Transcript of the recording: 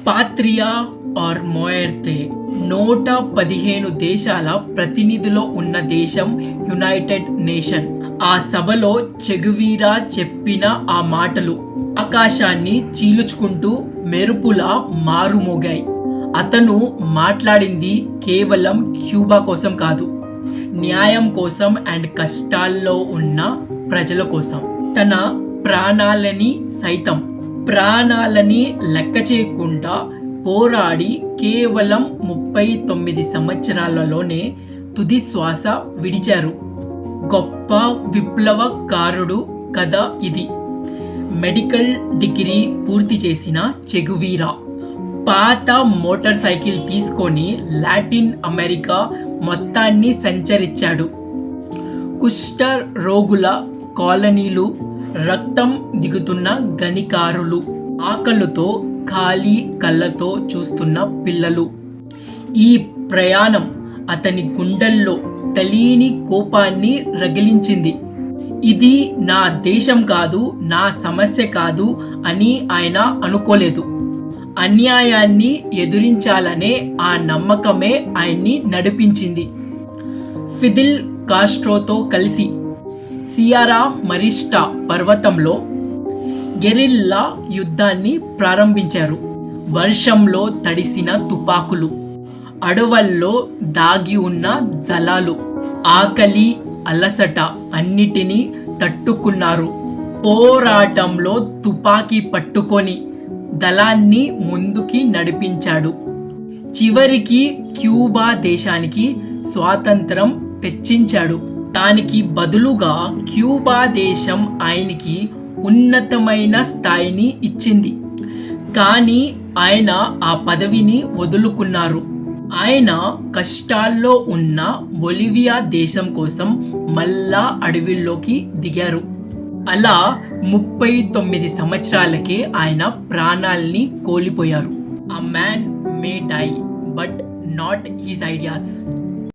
పాత్రియా are మోయర్తే 115 దేశాల ప్రతినిధులు ఉన్న దేశం యునైటెడ్ నేషన్. ఆ సభలో చెగువీరా చెప్పిన ఆ మాటలు ఆకాశాన్ని చీల్చుకుంటూ మెరుపులా మారుమోగాయి. అతను మాట్లాడింది కేవలం క్యూబా కోసం కాదు, న్యాయం కోసం అండ్ కష్టాల్లో ఉన్న ప్రజల కోసం. తన ప్రాణాలని లెక్క చేయకుండా పోరాడి కేవలం 39 సంవత్సరాలలోనే తుది శ్వాస విడిచారు. గొప్ప విప్లవకారుడు కదా ఇది. మెడికల్ డిగ్రీ పూర్తి చేసిన చెగువీరా పాత మోటార్ సైకిల్ తీసుకొని లాటిన్ అమెరికా మొత్తాన్ని సంచరించాడు. కుష్ఠ రోగుల కాలనీలు, రక్తం దిగుతున్న గణికారులు, ఆకలితో ఖాళీ కళ్ళతో చూస్తున్న పిల్లలు. ఈ ప్రయాణం అతని గుండెల్లో తెలియని కోపాన్ని రగిలించింది. ఇది నా దేశం కాదు, నా సమస్య కాదు అని ఆయన అనుకోలేదు. అన్యాయాన్ని ఎదురించాలనే ఆ నమ్మకమే ఆయన్ని నడిపించింది. ఫిడిల్ కాస్ట్రోతో కలిసి సియరా మరిస్టా పర్వతంలో గెరిల్లా యుద్ధాన్ని ప్రారంభించారు. వర్షంలో తడిసిన తుపాకులు, అడవుల్లో దాగి ఉన్న దళాలు, ఆకలి అలసట అన్నిటినీ తట్టుకున్నారు. పోరాటంలో తుపాకీ పట్టుకొని దళాన్ని ముందుకి నడిపించాడు. చివరికి క్యూబా దేశానికి స్వాతంత్రం తెచ్చించాడు. దానికి బదులుగా క్యూబా దేశం ఆయనకి ఉన్నతమైన స్థాయిని ఇచ్చింది. కానీ ఆయన ఆ పదవిని వదులుకున్నారు. ఆయన కష్టాల్లో ఉన్న బొలివియా దేశం కోసం మళ్ళా అడవిలోకి దిగారు. అలా 39 సంవత్సరాలకే ఆయన ప్రాణాల్ని కోల్పోయారు. A man may die, but not his ideas.